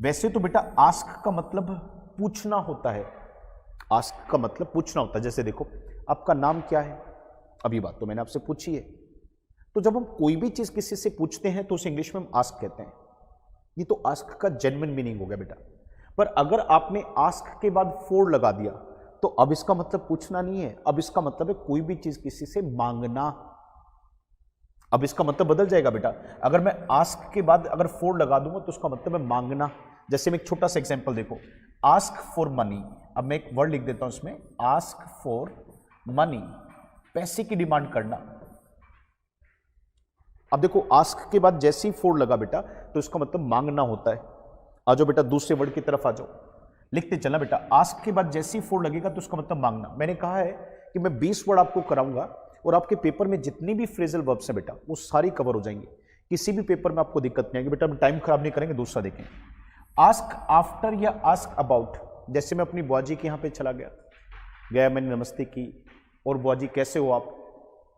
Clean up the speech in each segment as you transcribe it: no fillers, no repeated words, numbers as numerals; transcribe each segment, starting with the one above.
वैसे तो बेटा आस्क का मतलब पूछना होता है, आस्क का मतलब पूछना होता है। जैसे देखो, आपका नाम क्या है, अभी बात तो मैंने आपसे पूछी है। तो जब हम कोई भी चीज किसी से पूछते हैं तो उसे इंग्लिश में हम आस्क कहते हैं। ये तो आस्क का जेन्युइन मीनिंग हो गया बेटा। पर अगर आपने आस्क के बाद फॉर लगा दिया तो अब इसका मतलब पूछना नहीं है, अब इसका मतलब है कोई भी चीज किसी से मांगना। अब इसका मतलब बदल जाएगा बेटा। अगर मैं आस्क के बाद अगर फॉर लगा दूंगा तो उसका मतलब है मांगना। जैसे मैं एक छोटा सा एग्जांपल देखो, आस्क फॉर मनी। अब मैं एक वर्ड लिख देता हूं इसमें, आस्क फॉर मनी, पैसे की डिमांड करना। अब देखो, आस्क के बाद जैसे ही फॉर लगा बेटा तो इसका मतलब मांगना होता है। आ जाओ बेटा, दूसरे वर्ड की तरफ आ जाओ, लिखते चलना बेटा। आस्क के बाद जैसे ही फॉर लगेगा तो उसका मतलब मांगना। मैंने कहा है कि मैं 20 वर्ड आपको कराऊंगा और आपके पेपर में जितनी भी फ्रेजल वर्ब्स हैं बेटा वो सारी कवर हो जाएंगी, किसी भी पेपर में आपको दिक्कत नहीं आएगी बेटा। हम टाइम खराब नहीं करेंगे, दूसरा देखें। आस्क आफ्टर या आस्क अबाउट। जैसे मैं अपनी बुआ जी के यहाँ पे चला गया, मैंने नमस्ते की, और बुआ जी कैसे हो आप?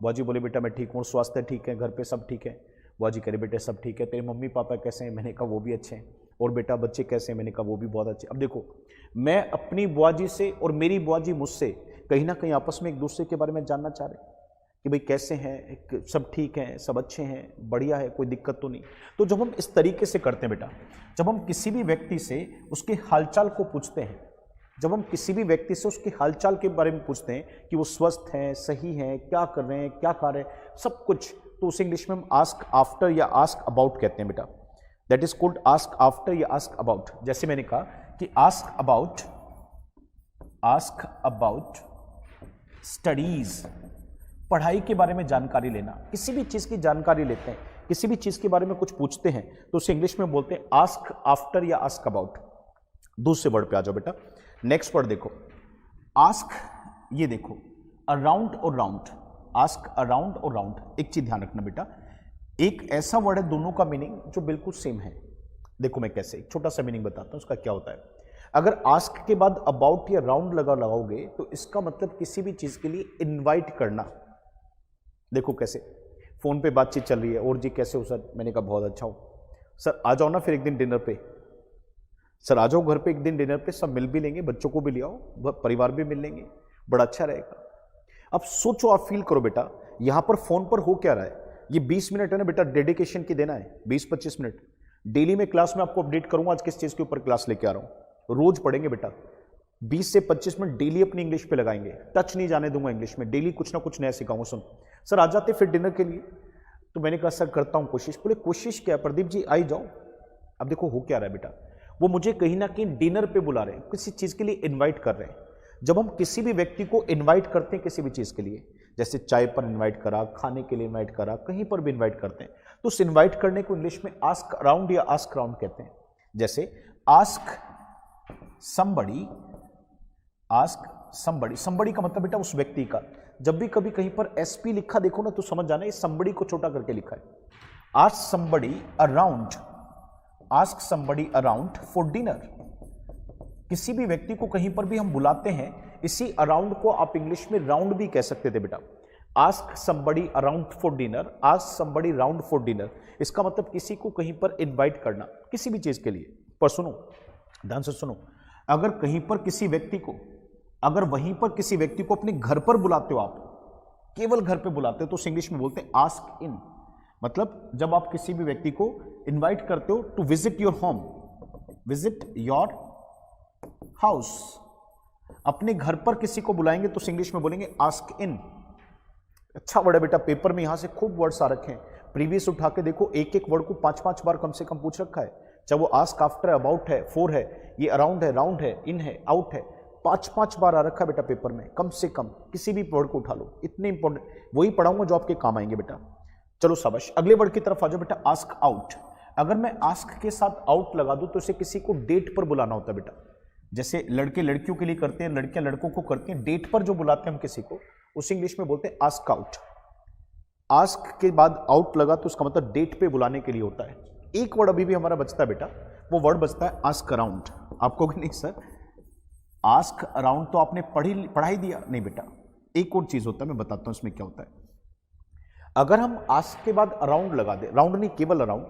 बुआ जी बोले बेटा मैं ठीक हूँ, स्वास्थ्य ठीक है, घर पे सब ठीक है। बुआ जी कह रहे बेटे सब ठीक है, तेरे मम्मी पापा कैसे हैं? मैंने कहा वो भी अच्छे हैं। और बेटा बच्चे कैसे हैं? मैंने कहा वो भी बहुत अच्छे। अब देखो, मैं अपनी बुआ जी से और मेरी बुआ जी मुझसे कहीं ना कहीं आपस में एक दूसरे के बारे में जानना चाह रहे हैं कि भाई कैसे हैं, सब ठीक हैं, सब अच्छे हैं, बढ़िया है, कोई दिक्कत तो नहीं। तो जब हम इस तरीके से करते हैं बेटा, जब हम किसी भी व्यक्ति से उसके हालचाल को पूछते हैं, जब हम किसी भी व्यक्ति से उसके हालचाल के बारे में पूछते हैं कि वो स्वस्थ हैं, सही हैं, क्या कर रहे हैं, क्या खा रहे हैं, सब कुछ, तो उसे इंग्लिश में हम आस्क आफ्टर या आस्क अबाउट कहते हैं बेटा। That is called ask after या आस्क अबाउट। जैसे मैंने कहा कि आस्क अबाउट स्टडीज, पढ़ाई के बारे में जानकारी लेना। किसी भी चीज की जानकारी लेते हैं, किसी भी चीज के बारे में कुछ पूछते हैं तो उसे इंग्लिश में बोलते हैं आस्क आफ्टर या आस्क अबाउट। दूसरे वर्ड पे आ जाओ बेटा, नेक्स्ट वर्ड देखो, आस्क, ये देखो अराउंड और राउंड। आस्क अराउंड और राउंड, एक चीज ध्यान रखना बेटा, एक ऐसा वर्ड है दोनों का मीनिंग जो बिल्कुल सेम है। देखो मैं कैसे, एक छोटा सा मीनिंग बताता हूं उसका क्या होता है। अगर आस्क के बाद अबाउट या राउंड लगाओगे तो इसका मतलब किसी भी चीज के लिए इनवाइट करना। देखो कैसे, फोन पे बातचीत चल रही है, और जी कैसे हो सर? मैंने कहा बहुत अच्छा हूं सर, आ जाओ ना फिर एक दिन डिनर पे। सर आ जाओ घर पे एक दिन डिनर पे, सब मिल भी लेंगे, बच्चों को भी ले आओ, परिवार भी मिल लेंगे, बड़ा अच्छा रहेगा। अब सोचो, आप फील करो बेटा, यहां पर फोन पर हो क्या रहा है। ये 20 मिनट है ना बेटा, डेडिकेशन की देना है, 20-25 मिनट। डेली में क्लास में आपको अपडेट करूंगा आज किस चीज के ऊपर क्लास लेके आ रहा हूं, रोज पढ़ेंगे बेटा। 20 से 25 मिनट डेली अपनी इंग्लिश पे लगाएंगे, टच नहीं जाने दूंगा इंग्लिश में, डेली कुछ ना कुछ नया सिखाऊंगा। सुन सर आ जाते फिर डिनर के लिए? तो मैंने कहा सर करता हूं कोशिश। बोले कोशिश क्या प्रदीप जी, आई जाओ। अब देखो हो क्या रहा है बेटा, वो मुझे कहीं ना कहीं डिनर पे बुला रहे हैं, किसी चीज के लिए इनवाइट कर रहे हैं। जब हम किसी भी व्यक्ति को इनवाइट करते हैं किसी भी चीज के लिए, जैसे चाय पर इनवाइट करा, खाने के लिए इनवाइट करा, कहीं पर भी इनवाइट करते हैं, तो उस इनवाइट करने को इंग्लिश में आस्क अराउंड या आस्क राउंड कहते हैं। जैसे आस्क समबडी, समबडी का मतलब बेटा उस व्यक्ति का। जब भी कभी कहीं पर एसपी लिखा देखो ना तो समझ जाना ये समबडी को छोटा करके लिखा है। Ask somebody around for dinner. किसी भी व्यक्ति को कहीं पर भी हम बुलाते हैं, इसी अराउंड को आप इंग्लिश में राउंड भी कह सकते थे बेटा। Ask somebody around for dinner, ask somebody round for dinner, इसका मतलब किसी को कहीं पर इनवाइट करना किसी भी चीज के लिए। पर सुनो, ध्यान से सुनो, अगर कहीं पर किसी व्यक्ति को, अगर वहीं पर किसी व्यक्ति को अपने घर पर बुलाते हो, आप केवल घर पे बुलाते हो, तो उस इंग्लिश में बोलते हैं आस्क इन। मतलब जब आप किसी भी व्यक्ति को इनवाइट करते हो to visit your home, visit your house, अपने घर पर किसी को बुलाएंगे तो इंग्लिश में बोलेंगे आस्क इन। अच्छा वर्ड है बेटा, पेपर में यहां से खूब वर्ड्स आ रखे हैं, प्रीवियस उठा के देखो, एक एक वर्ड को 5-5 बार कम से कम पूछ रखा है। चाहे वो आस्क आफ्टर, अबाउट है, फॉर है, ये अराउंड है, राउंड है, इन है, आउट है, 5-5 बार आ रखा है बेटा पेपर में, कम से कम किसी भी वर्ड को उठा लो, इतने इंपॉर्टेंट। वही पढ़ाऊंगा जो आपके काम आएंगे बेटा। चलो शाबाश, अगले वर्ड की तरफ आ जाओ बेटा, आस्क आउट। अगर मैं आस्क के साथ आउट लगा दूं तो इसे किसी को डेट पर बुलाना होता है बेटा। जैसे लड़के लड़कियों के लिए करते हैं, लड़कियां लड़कों को करते हैं, डेट पर जो बुलाते हैं हम किसी को, उसे इंग्लिश में बोलते हैं आस्क आउट। आस्क के बाद आउट लगा तो उसका मतलब डेट पे बुलाने के लिए होता है। एक वर्ड अभी भी हमारा बचता है बेटा, वो वर्ड बचता है आस्क अराउंड। आपको नहीं सर, आस्क अराउंड तो आपने पढ़ाई दिया नहीं बेटा, एक और चीज होता है, मैं बताता हूं इसमें क्या होता है। अगर हम आस्क के बाद अराउंड लगा दे, राउंड नहीं केवल अराउंड,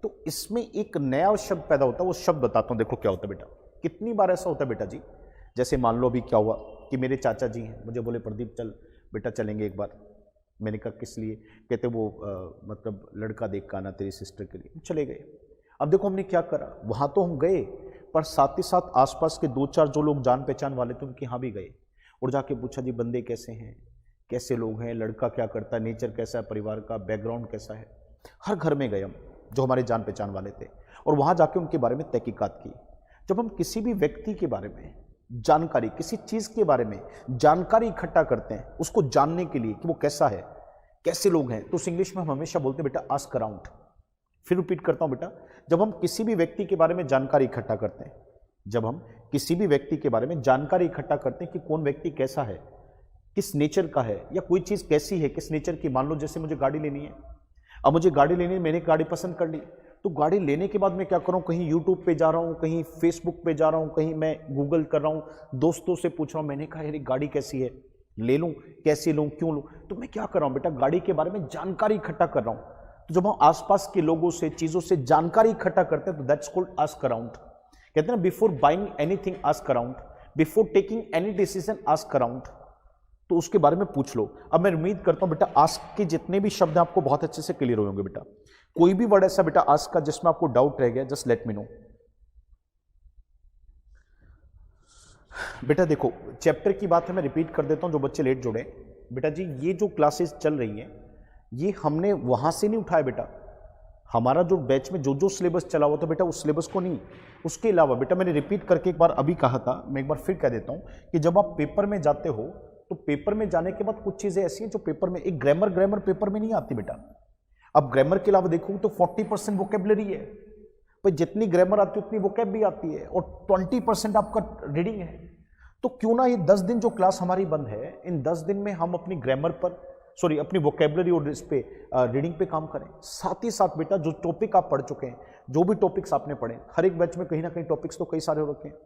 तो इसमें एक नया शब्द पैदा होता है, वो शब्द बताता हूं, देखो क्या होता है बेटा। कितनी बार ऐसा होता है बेटा जी, जैसे मान लो अभी क्या हुआ कि मेरे चाचा जी हैं, मुझे बोले प्रदीप चल बेटा चलेंगे एक बार। मैंने कहा किस लिए? कहते वो मतलब लड़का देख के आना तेरी सिस्टर के लिए। चले गए। अब देखो हमने क्या करा, वहां तो हम गए, पर साथ ही साथ आसपास के 2-4 जो लोग जान पहचान वाले थे उनके यहाँ भी गए और जाके पूछा जी बंदे कैसे हैं, कैसे लोग हैं, लड़का क्या करता है, नेचर कैसा है, परिवार का बैकग्राउंड कैसा है। हर घर में गए हम जो हमारे जान पहचान वाले थे और वहां जाके उनके बारे में तहकीकात की। जब हम किसी भी व्यक्ति के बारे में जानकारी, किसी चीज के बारे में जानकारी इकट्ठा करते हैं उसको जानने के लिए कि वो कैसा है, कैसे लोग हैं, तो उस इंग्लिश में हम हमेशा बोलते हैं बेटा आस्क अराउंड। फिर रिपीट करता हूं बेटा, जब हम किसी भी व्यक्ति के बारे में जानकारी इकट्ठा करते हैं, जब हम किसी भी व्यक्ति के बारे में जानकारी इकट्ठा करते हैं कि कौन व्यक्ति कैसा है, किस नेचर का है, या कोई चीज कैसी है किस नेचर की। मान लो जैसे मुझे गाड़ी लेनी है, अब मुझे गाड़ी लेनी है, मैंने गाड़ी पसंद कर ली, तो गाड़ी लेने के बाद मैं क्या कर रहा हूँ, कहीं यूट्यूब पे जा रहा हूँ, कहीं फेसबुक पे जा रहा हूँ, कहीं मैं गूगल कर रहा हूँ, दोस्तों से पूछ रहा हूँ, मैंने कहा यार गाड़ी कैसी है, ले लूँ, कैसे लूँ, क्यों लूँ। तो मैं क्या कर रहा हूँ बेटा, गाड़ी के बारे में जानकारी इकट्ठा कर रहा हूँ। तो जब हम आसपास के लोगों से, चीजों से जानकारी इकट्ठा करते हैं तो दैट्स कॉल्ड आस्क अराउंड। कहते हैं ना, before buying anything ask around, before taking any decision ask around. तो उसके बारे में पूछ लो। अब मैं उम्मीद करता हूं बेटा आस्क के जितने भी शब्द हैं आपको बहुत अच्छे से क्लियर होंगे बेटा। कोई भी वर्ड ऐसा बेटा आस्क का जिसमें आपको डाउट रह गया, जस्ट लेट मी नो। बेटा देखो चैप्टर की बात है, मैं रिपीट कर देता हूं जो बच्चे लेट जुड़े। बेटा जी ये जो क्लासेस चल रही हैं ये हमने वहां से नहीं उठाया बेटा, हमारा जो बैच में जो जो सिलेबस चला हुआ था बेटा उस सिलेबस को नहीं, उसके अलावा बेटा मैंने रिपीट करके एक बार अभी कहा था, मैं एक बार फिर कह देता हूं कि जब आप पेपर में जाते हो तो पेपर में जाने के बाद कुछ चीजें ऐसी हैं जो पेपर में, एक ग्रामर पेपर में नहीं आती बेटा। अब ग्रामर के अलावा देखो तो 40% वोकेबलरी है, पर जितनी ग्रामर आती है उतनी वोकेब भी आती है, और 20% आपका रीडिंग है। तो क्यों ना ये 10 दिन जो क्लास हमारी बंद है, इन 10 दिन में हम अपनी ग्रामर पर, सॉरी अपनी वोकेबलरी और इस पे रीडिंग पे काम करें। साथ ही साथ बेटा जो टॉपिक आप पढ़ चुके हैं, जो भी टॉपिक्स आपने पढ़े, हर एक बैच में कहीं ना कहीं टॉपिक्स तो कई सारे हो रखे हैं,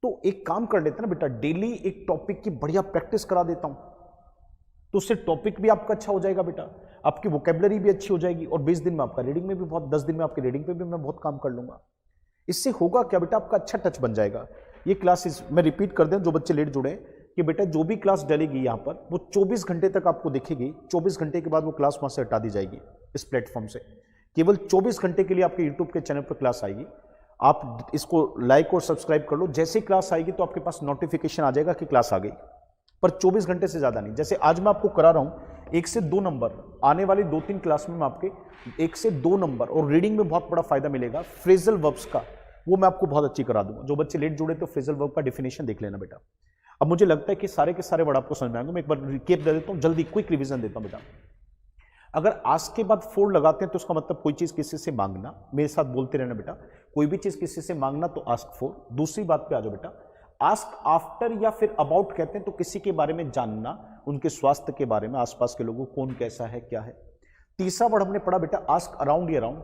तो एक काम कर लेते हैं ना बेटा, डेली एक टॉपिक की बढ़िया प्रैक्टिस करा देता हूं, तो उससे टॉपिक भी आपका अच्छा हो जाएगा बेटा, आपकी वोकेबलरी भी अच्छी हो जाएगी, और 20 दिन में आपका रीडिंग में भी बहुत, 10 दिन में आपकी रीडिंग पे भी मैं बहुत काम कर लूंगा। इससे होगा क्या बेटा, आपका अच्छा टच बन जाएगा। ये क्लासेस मैं रिपीट कर दें जो बच्चे लेट जुड़े कि बेटा जो भी क्लास डलेगी यहाँ पर वो 24 घंटे तक आपको दिखेगी, 24 घंटे के बाद वो क्लास वहां से हटा दी जाएगी इस प्लेटफॉर्म से। केवल 24 घंटे के लिए आपके यूट्यूब के चैनल पर क्लास आएगी। आप इसको लाइक और सब्सक्राइब कर लो, जैसे ही क्लास आएगी तो आपके पास नोटिफिकेशन आ जाएगा कि क्लास आ गई, पर 24 घंटे से ज्यादा नहीं। जैसे आज मैं आपको करा रहा हूं 1 से 2 नंबर, आने वाली 2-3 क्लास में मैं आपके 1 से 2 नंबर और रीडिंग में बहुत बड़ा फायदा मिलेगा फ्रेजल वर्ब्स का, वो मैं आपको बहुत अच्छी करा दूंगा। जो बच्चे लेट जुड़े तो फ्रेजल वर्ब का डेफिनेशन देख लेना बेटा। अब मुझे लगता है कि सारे के सारे वर्ड आपको समझ में आएंगे, मैं एक बार रिकेप दे देता हूं, जल्दी क्विक रिवीजन देता हूं बेटा। अगर आस्क के बाद फोर लगाते हैं तो उसका मतलब कोई चीज किसी से मांगना, मेरे साथ बोलते रहना बेटा, कोई भी चीज किसी से मांगना तो आस्क फॉर। दूसरी बात पे आ जाओ बेटा, आस्क आफ्टर या फिर अबाउट कहते हैं तो किसी के बारे में जानना, उनके स्वास्थ्य के बारे में, आसपास के लोगों कौन कैसा है क्या है। तीसरा वर्ड हमने पढ़ा बेटा आस्क अराउंड या अराउंड।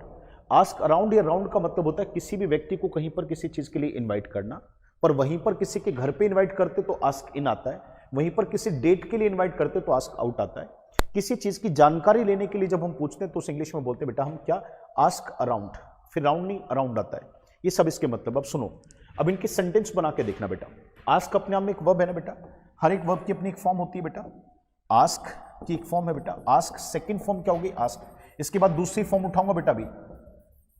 आस्क अराउंड या अराउंड का मतलब होता है किसी भी व्यक्ति को कहीं पर किसी चीज के लिए इन्वाइट करना, पर वहीं पर किसी के घर पे इन्वाइट करते तो आस्क इन आता है, वहीं पर किसी डेट के लिए इन्वाइट करते तो आस्क आउट आता है। किसी चीज की जानकारी लेने के लिए जब हम पूछते हैं तो उस इंग्लिश में बोलते हैं बेटा हम क्या, आस्क अराउंड, फिर राउंड नहीं अराउंड आता है। ये सब इसके मतलब। अब सुनो, अब इनके सेंटेंस बना के देखना बेटा। आस्क अपने आप में एक वर्ब है ना बेटा, हर एक वर्ब की अपनी एक फॉर्म होती है बेटा। आस्क की एक फॉर्म है बेटा, आस्क सेकंड फॉर्म क्या होगी आस्क। इसके बाद दूसरी फॉर्म उठाऊंगा बेटा, अभी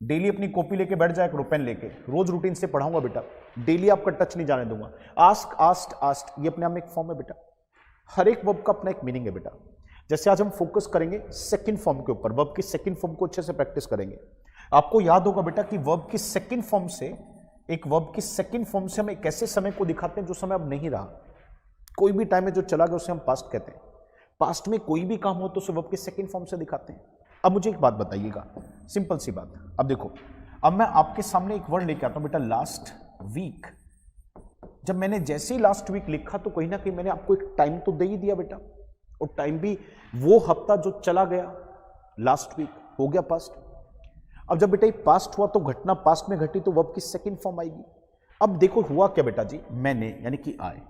डेली अपनी कॉपी लेके बैठ जाए करो, पेन लेके, रोज रूटीन से पढ़ाऊंगा बेटा, डेली आपका टच नहीं जाने दूंगा। आस्क, आस्क्ड, आस्क्ड, ये अपने आप में एक फॉर्म है बेटा। हर एक वर्ब का अपना एक मीनिंग है बेटा। जैसे आज हम फोकस करेंगे सेकंड फॉर्म के ऊपर, वर्ब की सेकंड फॉर्म को अच्छे से प्रैक्टिस करेंगे। आपको याद होगा बेटा कि वर्ब की सेकंड फॉर्म से, एक वर्ब की सेकंड फॉर्म से हम एक ऐसे समय को दिखाते हैं जो समय अब नहीं रहा। कोई भी टाइम में जो चला गया उसे हम पास्ट कहते हैं। पास्ट में कोई भी काम हो तो उसे वर्ब की सेकंड फॉर्म से दिखाते हैं। अब मुझे एक बात बताइएगा, सिंपल सी बात। अब देखो, अब मैं आपके सामने एक वर्ड लेके आता हूं बेटा, लास्ट वीक। जब मैंने जैसे ही लास्ट वीक लिखा तो कहीं ना कहीं मैंने आपको एक टाइम तो दे ही दिया बेटा, और टाइम भी वो हफ्ता जो चला गया, लास्ट वीक हो गया पास्ट। अब जब बेटा ये पास्ट हुआ तो घटना पास्ट में घटी तो वर्ब की सेकंड फॉर्म आएगी। अब देखो हुआ क्या बेटा जी, मैंने यानी कि आए।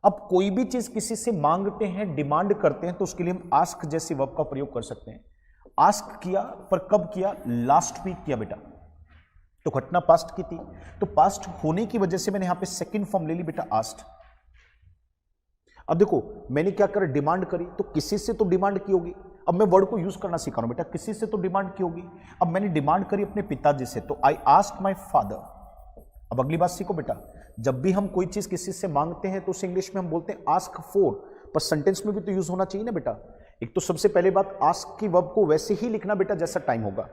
अब कोई भी चीज किसी से मांगते हैं, डिमांड करते हैं तो उसके लिए हम आस्क जैसी वर्ब का प्रयोग कर सकते हैं। आस्क किया, पर कब किया? लास्ट वीक किया बेटा। तो घटना पास्ट की थी, तो पास्ट होने की वजह से मैंने यहां पे सेकंड फॉर्म ले ली बेटा, आस्क्ड। अब देखो मैंने क्या करा, डिमांड करी, तो किसी से तो डिमांड की होगी। अब मैं वर्ड को यूज करना सीखा रहा हूं बेटा, किसी से तो डिमांड की होगी। अब मैंने डिमांड करी अपने पिताजी से, तो आई आस्क्ड माय फादर। अब अगली बात सीखो बेटा, जब भी हम कोई चीज किसी से मांगते हैं तो उसे इंग्लिश में हम बोलते हैं आस्क फॉर, पर सेंटेंस में भी तो यूज होना चाहिए ना बेटा। एक तो सबसे पहले बात, आस्क की वर्ब को वैसे ही लिखना बेटा जैसा टाइम होगा।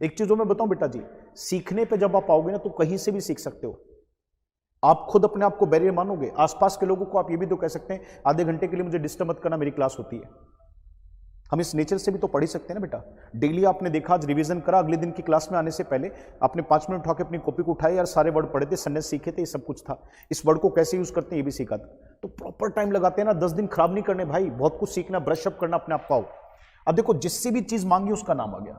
एक चीज जो मैं बताऊं बेटा जी, सीखने पे जब आप आओगे ना तो कहीं से भी सीख सकते हो। आप खुद अपने आप को बैरियर मानोगे, आसपास के लोगों को आप ये भी तो कह सकते हैं आधे घंटे के लिए मुझे डिस्टर्ब मत करना, मेरी क्लास होती है। हम इस नेचर से भी तो पढ़ ही सकते हैं ना बेटा। डेली आपने देखा, आज रिवीजन करा, अगले दिन की क्लास में आने से पहले आपने 5 मिनट उठा के अपनी कॉपी को उठाए, यार सारे वर्ड पढ़े थे, संन्यास सीखे थे, ये सब कुछ था, इस वर्ड को कैसे यूज करते हैं ये भी सीखा था। तो प्रॉपर टाइम लगाते हैं ना, 10 दिन खराब नहीं करने भाई, बहुत कुछ सीखना, ब्रशअप करना अपने आप को। अब देखो जिससे भी चीज मांगी उसका नाम आ गया,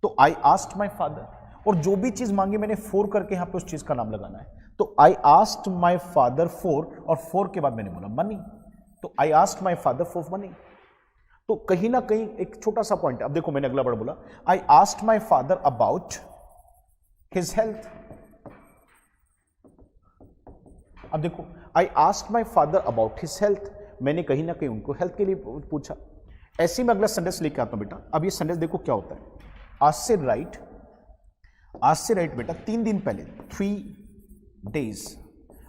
तो आई आस्क्ड माय फादर, और जो भी चीज मांगी मैंने फॉर करके यहां पे उस चीज का नाम लगाना है। तो I asked my father for, और फॉर के बाद मैंने बोला मनी, तो I asked my father for money. तो कहीं ना कहीं एक छोटा सा पॉइंट, अब देखो मैंने अगला वर्ड बोला, I asked my father about his health. अब देखो I asked my father about his health, मैंने कहीं ना कहीं उनको हेल्थ के लिए पूछा। ऐसे ही मैं अगला सेंटेंस लेके आता हूं बेटा। अब ये सेंटेंस देखो क्या होता है, आज से राइट बेटा 3 दिन पहले, 3 days।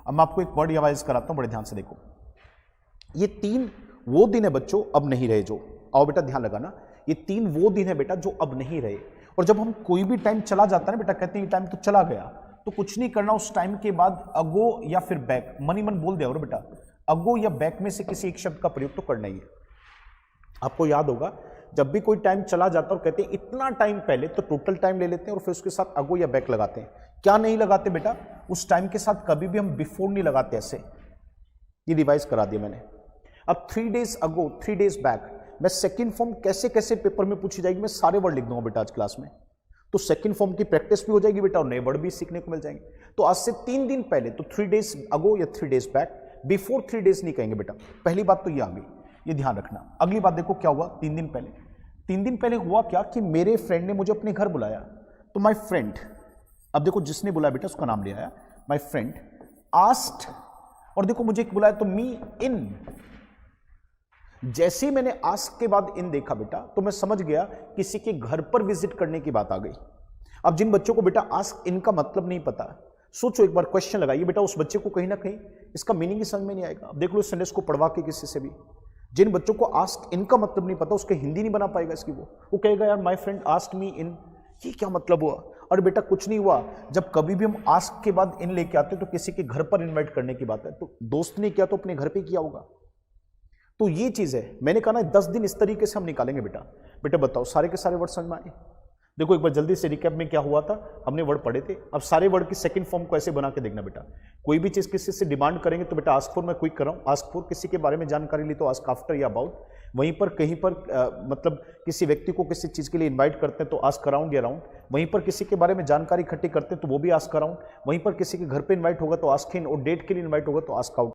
अब मैं आपको एक वर्ड रिवाइज कराता हूं, बड़े ध्यान से देखो। ये 3 वो दिन है बच्चों अब नहीं रहे जो, आओ बेटा ध्यान लगाना, ये 3 वो दिन है बेटा जो अब नहीं रहे। और जब हम कोई भी टाइम चला जाता है ना बेटा, कहते हैं ये टाइम तो चला गया, तो कुछ नहीं करना, उस टाइम के बाद अगो या फिर बैक, मन ही मन बोल दिया और बेटा अगो या बैक में से किसी एक शब्द का प्रयोग तो करना ही है। आपको याद होगा जब भी कोई टाइम चला जाता है और कहते हैं इतना टाइम पहले, तो टोटल टाइम ले लेते हैं और फिर उसके साथ अगो या बैक लगाते हैं। क्या नहीं लगाते बेटा, उस टाइम के साथ कभी भी हम बिफोर नहीं लगाते, ऐसे। ये रिवाइज करा दिया मैंने। अब 3 days अगो, 3 days बैक, मैं सेकंड फॉर्म कैसे कैसे पेपर में पूछी जाएगी, मैं सारे वर्ड लिख दूंगा बेटा आज क्लास में। तो सेकंड फॉर्म की प्रैक्टिस भी हो जाएगी बेटा और नए वर्ड भी सीखने को मिल जाएंगे। तो आज से 3 दिन पहले, तो 3 days अगो या 3 days बैक, बिफोर 3 days नहीं कहेंगे बेटा। पहली बात तो ये आ गई, ये ध्यान रखना। अगली बात देखो क्या हुआ 3 दिन पहले। 3 दिन पहले हुआ क्या कि मेरे फ्रेंड ने मुझे अपने घर बुलाया, तो माय फ्रेंड, अब देखो जिसने बुलाया बेटा उसका नाम ले आया, माय फ्रेंड आस्क्ड, और देखो मुझे बुलाया तो मी इन। जैसे ही मैंने आस्क के बाद इन देखा बेटा, तो मैं समझ गया किसी के घर पर विजिट करने की बात आ गई। अब जिन बच्चों को बेटा आस्क इन का मतलब नहीं पता, सोचो एक बार, क्वेश्चन लगाइए बेटा, उस बच्चे को कहीं ना कहीं इसका मीनिंग ही समझ में नहीं आएगा। अब देख लो इस सेंटेंस को पढ़वा के किसी से भी, जिन बच्चों को आस्क इन का मतलब नहीं पता, उसके हिंदी नहीं बना पाएगा इसकी, वो कहेगा यार माय फ्रेंड आस्क्ड मी इन, ये क्या मतलब हुआ। और बेटा कुछ नहीं हुआ, जब कभी भी हम आस्क के बाद इन लेके आते हैं तो किसी के घर पर इन्वाइट करने की बात है, तो दोस्त ने किया तो अपने घर पे किया होगा। तो ये चीज है, मैंने कहा ना 10 दिन इस तरीके से हम निकालेंगे बेटा। बेटा बताओ सारे के सारे वर्ड समझ में आए? देखो एक बार जल्दी से रिकैप में क्या हुआ था, हमने वर्ड पढ़े थे। अब सारे वर्ड की सेकंड फॉर्म को ऐसे बना के देखना बेटा। कोई भी चीज किसी से डिमांड करेंगे तो बेटा आस्क फॉर मैं क्विक कर रहा हूँ, आस्क फॉर किसी के बारे में जानकारी ली तो आस्क आफ्टर या अबाउट। वहीं पर कहीं पर मतलब किसी व्यक्ति को किसी चीज के लिए इन्वाइट करते हैं तो आस्क अराउंड या अराउंड। वहीं पर किसी के बारे में जानकारी इकट्ठी करते हैं तो वो भी आस्क अराउंड। वहीं पर किसी के घर पे इन्वाइट होगा तो आस्क इन, और डेट के लिए इन्वाइट होगा तो आस्क आउट।